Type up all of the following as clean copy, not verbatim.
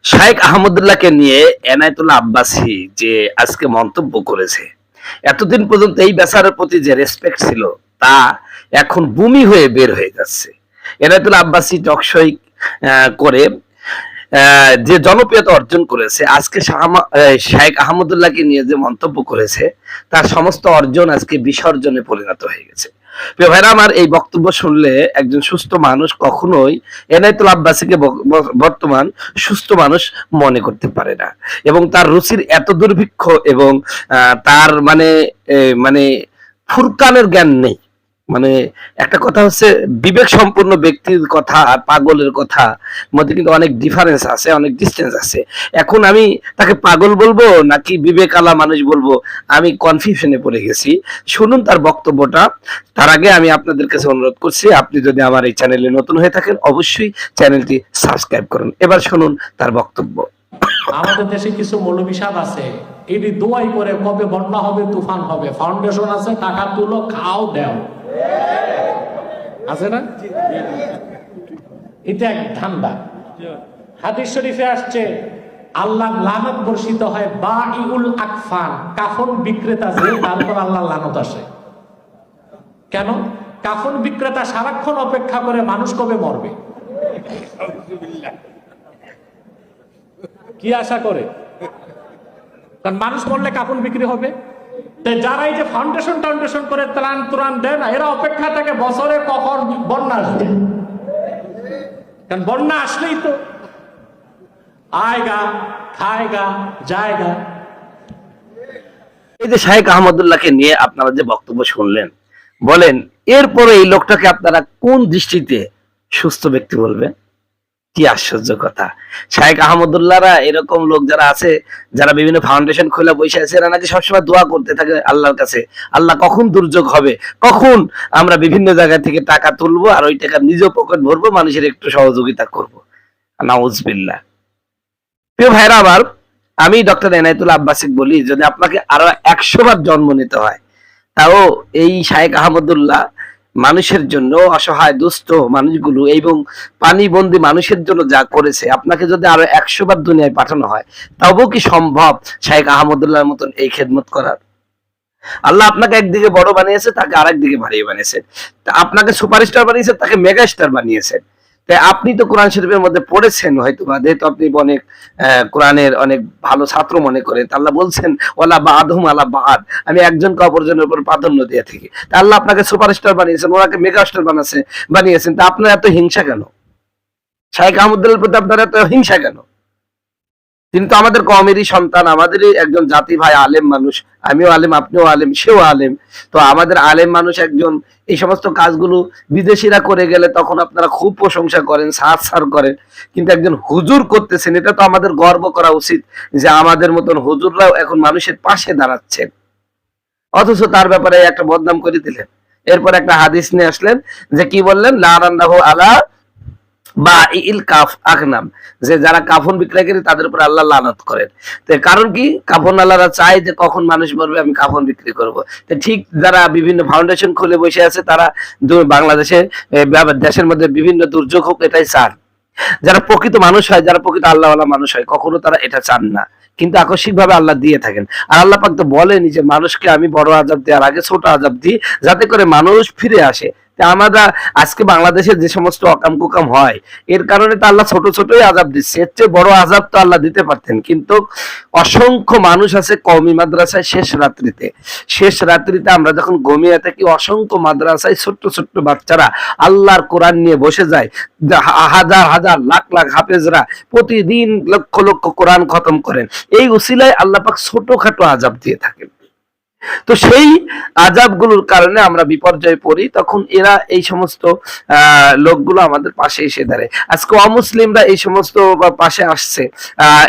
শাইখ আহমদুল্লাহকে নিয়ে এনায়েতুল্লাহ আব্বাসী যে আজকে মন্তব্য করেছে, এতদিন পর্যন্ত এই বেচারার প্রতি যে রেসপেক্ট ছিল তা এখন ভূমি হয়ে বের হয়ে যাচ্ছে। এনায়েতুল্লাহ আব্বাসী টকশই করে যে জনপ্রিয়তা অর্জন করেছে, আজকে শাইখ আহমদুল্লাহকে নিয়ে যে মন্তব্য করেছে তার সমস্ত অর্জন আজকে বিসর্জনে পরিণত হয়ে গেছে। প্রিয় ভাইরা আমার, এই বক্তব্য শুনলে একজন সুস্থ মানুষ কখনোই এনায়েতুল আব্বাসীকে বর্তমান সুস্থ মানুষ মনে করতে পারে না, এবং তার রুচির এত দুর্ভিক্ষ এবং তার মানে ফুরকানের জ্ঞান নেই। মানে একটা কথা হচ্ছে, বিবেক সম্পন্ন ব্যক্তির কথা আর পাগলের কথা মধ্যে কিন্তু অনেক ডিফারেন্স আছে, অনেক ডিস্টেন্স আছে। এখন আমি তাকে পাগল বলবো নাকি বিবেক আলা মানুষ বলবো, আমি কনফিউশনে পড়ে গেছি। শুনুন তার বক্তব্যটা। তার আগে আমি আপনাদের কাছে অনুরোধ করছি, আপনি যদি আমার এই চ্যানেলে নতুন হয়ে থাকেন অবশ্যই চ্যানেলটি সাবস্ক্রাইব করুন। এবার শুনুন তার বক্তব্য। আমাদের দেশে কিছু মৌলবী সাহেব আছে, এটি দোয়াই করে কবে বন্যা হবে, তুফান হবে, ফাউন্ডেশন আছে, টাকা তুলো, খাও দেও, আছে না? এটা এক ধান্দা। হাদিস শরীফে আসছে আল্লাহ লানত বর্ষিত হয় বাঈউল আকফান, কাফন বিক্রেতা যে, তারপর আল্লাহ লানত আসে। কেন? কাফন বিক্রেতা সারাক্ষণ অপেক্ষা করে মানুষ কবে মরবে, কি আশা করে? কারণ মানুষ মরলে কাপড় বিক্রি হবে। যারা এই যে ফাউন্ডেশন করে ত্রাণ দেয় না, এরা অপেক্ষা থাকে বছরে কখন বন্যা আসবে। কারণ বন্যা আসলেই তো আয়গা, খায়গা, জায়গা। এই যে শাইখ আহমদুল্লাহকে নিয়ে আপনারা যে বক্তব্য শুনলেন, বলেন এরপরে এই লোকটাকে আপনারা কোন দৃষ্টিতে সুস্থ ব্যক্তি বলবেন? কি আশ্চর্য কথা! শাইখ আহমদুল্লাহরা এরকম লোক যারা আছে, যারা বিভিন্ন ফাউন্ডেশন খুলে বসে আছে, এরা নাকি সবসময় দোয়া করতে থাকে আল্লাহর কাছে, আল্লাহ কখন দুর্যোগ হবে, কখন আমরা বিভিন্ন জায়গা থেকে টাকা তুলবো আর ওই টাকা নিজ পকেট ভরবো, মানুষের একটু সহযোগিতা করবো। নাউজুবিল্লাহ। প্রিয় ভাইরা আমার, আমি ডক্টর এনায়েতুল্লাহ আব্বাসিক বলি, যদি আপনাকে আরো 100 বার জন্ম নিতে হয়, তাও এই শাইখ আহমদুল্লাহ মানুষের জন্য, অসহায় দুস্থ মানুষগুলো এবং পানিবন্দী মানুষের জন্য যা করেছে, আপনাকে যদি আরো 100 বার দুনিয়ায় পাঠানো হয়, তবু কি সম্ভব শাইখ আহমদুল্লাহর মতন এই খেদমত করার? আল্লাহ আপনাকে একদিকে বড় বানিয়েছে, তাকে আরেক দিকে বাড়িয়ে বানিয়েছেন। আপনাকে সুপারস্টার বানিয়েছে, তাকে মেগা স্টার বানিয়েছেন। তাই আপনি তো কোরআন শরীফের মধ্যে পড়েছেন হয়তো, বা যেহেতু আপনি অনেক কোরআনের অনেক ভালো ছাত্র মনে করেন, আল্লাহ বলছেন ওয়ালা বাদহুম আলা বাদ, আমি একজনকে অপরজনের উপর প্রাধান্য দিয়ে থাকি। তা আল্লাহ আপনাকে সুপারস্টার বানিয়েছেন, ওনাকে মেগা স্টার বানিয়েছেন, তা আপনার এত হিংসা কেন? শাইখ আহমদুল্লাহর প্রতি আপনার এত হিংসা কেন? তিনি তো আমাদের কওমেরই সন্তান, আমাদেরই একজন জাতি ভাই, আলেম মানুষ। আমিও আলেম, আপনিও আলেম, সেও আলেম। তো আমাদের আলেম মানুষ একজন এই সমস্ত কাজগুলো বিদেশিরা করে গেলে তখন আপনারা খুব প্রশংসা করেন, সার করেন, কিন্তু একজন হুজুর করতেছেন, এটা তো আমাদের গর্ব করা উচিত যে আমাদের মতন হুজুররাও এখন মানুষের পাশে দাঁড়াচ্ছেন। অথচ তার ব্যাপারে একটা বদনাম করে দিলেন। এরপর একটা হাদিস নিয়ে আসলেন, যে কি বললেন, লানাল্লাহু আলা বা ইল কাফ আকনাম, যে যারা কাফন বিক্রয় করে তাদের উপর আল্লাহ লানত করেন। তো কারণ কি? কাফন আল্লাহরা চায় যে কখন মানুষ মরবে আমি কাফন বিক্রি করব। তো ঠিক যারা বিভিন্ন ফাউন্ডেশন খুলে বসে আছে, তারা বাংলাদেশে দেশের মধ্যে বিভিন্ন দুর্যোগ হোক এটাই চান। যারা প্রকৃত মানুষ হয়, যারা প্রকৃত আল্লাহওয়ালা মানুষ হয়, কখনো তারা এটা চান না, কিন্তু আকস্মিক ভাবে আল্লাহ দিয়ে থাকেন। আর আল্লাহ পাক তো বলেনি যে মানুষকে আমি বড় আযাব দেওয়ার আগে ছোট আযাব দিই, যাতে করে মানুষ ফিরে আসে। আমরা আজকে বাংলাদেশে যে সমস্ত অকাম কুকাম হয়, এর কারণে তো আল্লাহ ছোট ছোটই আযাব দিচ্ছে, এর চেয়ে বড় আযাব তো আল্লাহ দিতে পারতেন। কিন্তু অসংখ্য মানুষ আছে কওমি মাদ্রাসায় শেষ রাত্রিতে আমরা যখন ঘুমিয়ে থাকি, অসংখ্য মাদ্রাসায় ছোট্ট ছোট্ট বাচ্চারা আল্লাহর কোরআন নিয়ে বসে যায়, হাজার হাজার লাখ লাখ হাফেজরা প্রতিদিন লক্ষ লক্ষ কোরআন খতম করেন। এই উসিলায় আল্লাহ পাক ছোটখাটো আযাব দিয়ে থাকেন। তো সেই আযাবগুলোর কারণে আমরা বিপর্যয়ে পড়ি, তখন এরা এই সমস্ত লোকগুলো আমাদের পাশে এসে দাঁড়ায়। আজকে অমুসলিমরা এই সমস্ত পাশে আসছে,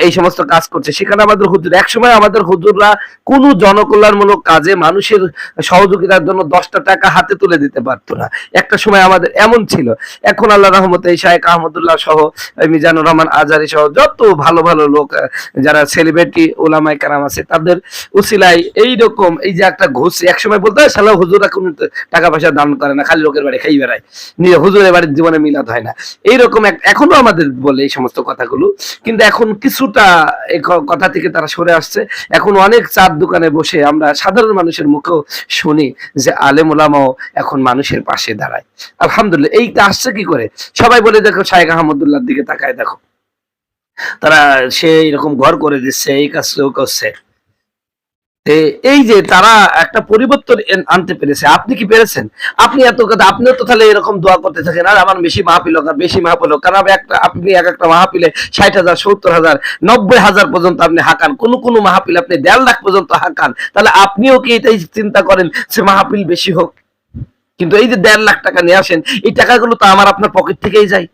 এই সমস্ত কাজ করছে। সেখানে আমাদের হুজুর, একসময় আমাদের হুজুররা কোনো জনকল্যাণমূলক কাজে মানুষের সহযোগিতার জন্য 10টা টাকা হাতে তুলে দিতে পারতো না। একটা সময় আমাদের এমন ছিল। এখন আল্লাহ রহমতে এই শাইখ আহমদুল্লাহ সহ, মিজানুর রহমান আজহারী সহ যত ভালো ভালো লোক, যারা সেলিব্রিটি ওলামায়ে কেরাম আছে, তাদের উসিলায় এইরকম এই যে একটা ঘুষ, একসময় বলতে হয় শালা হুজুরা কোন টাকা পয়সা দান করে না, খালি লোকের বাড়ি খাই বেড়ায়, নিয়ে হুজুরের বাড়ির জীবনে মিলাদ হয় না, এইরকম এখনো আমাদের বলে এই সমস্ত কথাগুলো। কিন্তু এখন কিছুটা এই কথা থেকে তারা সরে আসছে। এখন অনেক চার দোকানে বসে আমরা সাধারণ মানুষের মুখেও শুনি যে আলেম ওলামাও এখন মানুষের পাশে দাঁড়ায়। আলহামদুলিল্লাহ। এইটা আসছে কি করে? সবাই বলে দেখো শাইখ আহমদুল্লাহর দিকে তাকায় দেখো, তারা সে এরকম ঘর করে দিচ্ছে, এই কাজ করছে। এই যে তারা একটা পরিবর্তন আনতে পেরেছে, আপনি কি পেরেছেন? আপনি এত কথা, আপনিও তো তাহলে এরকম দোয়া করতে থাকেন, আর আমার বেশি মাহফিল হোক, আর বেশি মাহফিল হোক। কারণ আপনি এক একটা মাহফিলে 60,000, 70,000, 90,000 পর্যন্ত আপনি হাঁকান, কোন কোন মাহফিল আপনি 1.5 লাখ পর্যন্ত হাঁকান। তাহলে আপনিও কি এটাই চিন্তা করেন যে মাহফিল বেশি হোক? কিন্তু এই যে 1.5 লাখ টাকা নিয়ে আসেন, এই টাকাগুলো তো আমার আপনার পকেট থেকেই যায়।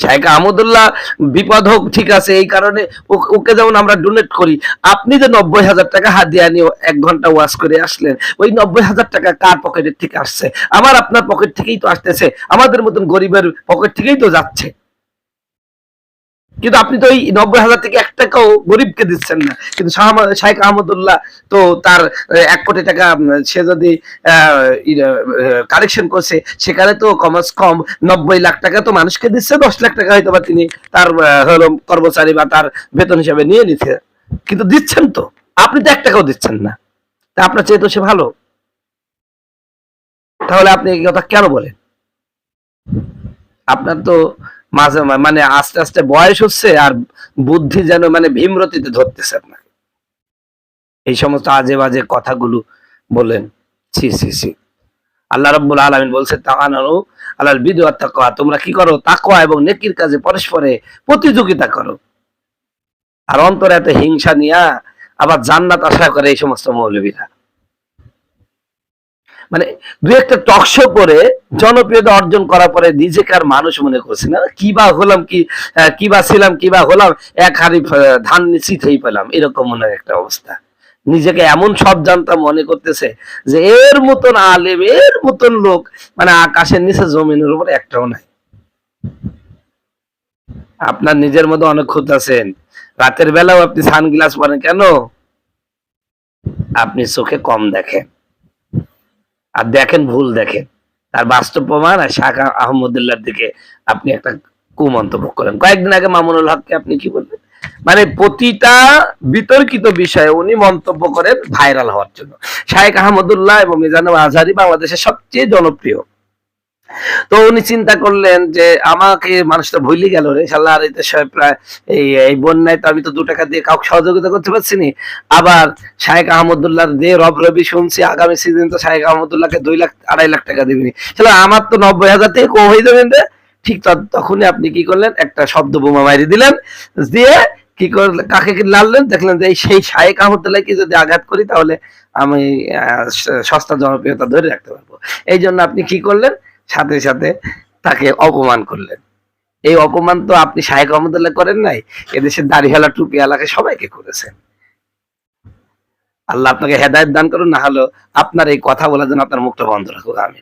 শাইখ আহমদুল্লাহ বিপদ হোক, ঠিক আছে, এই কারণে ওকে যেমন আমরা ডোনেট করি। আপনি যে 90,000 টাকা হাদিয়া নিয়ে 1 ঘন্টা ওয়াজ করে আসলেন, ওই 90,000 টাকা কার পকেটের থেকে আসছে? আমার আপনার পকেট থেকেই তো আসতেছে, আমাদের মতন গরিবের পকেট থেকেই তো যাচ্ছে। কিন্তু আপনি তো এই 90,000 থেকে 1 টাকাও গরিবকে দিচ্ছেন না। কিন্তু শাইখ আহমদুল্লাহ তো তার 1 কোটি টাকা সে যদি কালেকশন করছে, সেখানে তো কমাস কম 90 লাখ টাকা তো মানুষকে দিচ্ছে, 10 লাখ টাকা হয়তো বা তিনি তার হলো কর্মচারী বা তার বেতন হিসাবে নিয়ে নিচ্ছে। কিন্তু দিচ্ছেন তো, আপনি তো 1 টাকাও দিচ্ছেন না। তা আপনার চেয়ে তো সে ভালো, তাহলে আপনি এই কথা কেন বলেন? আপনার তো মাঝে মানে আস্তে আস্তে বয়স হচ্ছে, আর বুদ্ধি যেন মানে ভীমরতিতে ধরতেছে আপনাকে, এই সমস্ত আজে বাজে কথাগুলো বলেন। ছি ছি ছি। আল্লাহ রাব্বুল আলামিন বলছে তাআনানু আলাল বিররি ওয়াত তাকওয়া, তোমরা কি করো? তাকওয়া এবং নেকির কাজে পরস্পরে প্রতিযোগিতা করো। আর অন্তরে এত হিংসা নিয়া আবার জান্নাত আশা করে এই সমস্ত মৌলবীরা। মানে দুই একটা টক শো করে জনপ্রিয়তা অর্জন করার পরে নিজেকে আর মানুষ মনে করছে না, কিবা হলাম, কিবা ছিলাম, কিবা হলাম, এক হাড়ি ধান চিঠেই পেলাম, এরকম মনে একটা অবস্থা। নিজেকে এমন সব জানতাম মনে করতেছে যে এর মতন আলেম, এর মতন লোক মানে আকাশের নিচে জমিনের উপর একটাও নাই। আপনার নিজের মধ্যে অনেক খুঁত আছেন, রাতের বেলাও আপনি সানগ্লাস পরেন কেন? আপনি চোখে কম দেখেন, আর দেখেন ভুল দেখেন। তার বাস্তব প্রমাণ। আর শাইখ আহমদুল্লাহর দিকে আপনি একটা কুমন্তব্য করেন। কয়েকদিন আগে মামুনুল হককে আপনি কি বলবেন? মানে প্রতিটা বিতর্কিত বিষয়ে উনি মন্তব্য করেন ভাইরাল হওয়ার জন্য। শাইখ আহমদুল্লাহ এবং মিজানুর আজহারী বাংলাদেশের সবচেয়ে জনপ্রিয়। তো উনি চিন্তা করলেন যে আমাকে মানুষ তো ভুলে গেল রে শালা, আর প্রায় এই বন্যায় তো আমি তো 2 টাকা দিয়ে কাউকে সহযোগিতা করতে পারছি না। আবার শাইখ আহমদুল্লাহর দিয়ে রবি শুনছি আগামী সিজন তো শাইখ আহমদুল্লাহকে 2 লাখ 2.5 লাখ টাকা দিবেনি। শালা আমার তো 90,000 থেকে কম হয়ে যাবেন রে। ঠিক তখনই আপনি কি করলেন? একটা শব্দ বোমা মারি দিলেন, দিয়ে কি করলেন? কাকে কি লাললেন? দেখলেন যে সেই শাইখ আহমদুল্লাহকে যদি আঘাত করি তাহলে আমি সস্তা জনপ্রিয়তা ধরে রাখতে পারবো। এই জন্য আপনি কি করলেন? সাথে সাথে তাকে অপমান করলেন। এই অপমান তো আপনি শাইখ আহমদুল্লাহ করেন নাই, এদেশের দাড়িওয়ালা টুপিওয়ালাকে সবাইকে করেছেন। আল্লাহ আপনাকে হেদায়েত দান করুন, না হলো আপনার এই কথা বলার জন্য আপনার মুখটা বন্ধ রাখুক। আমিন।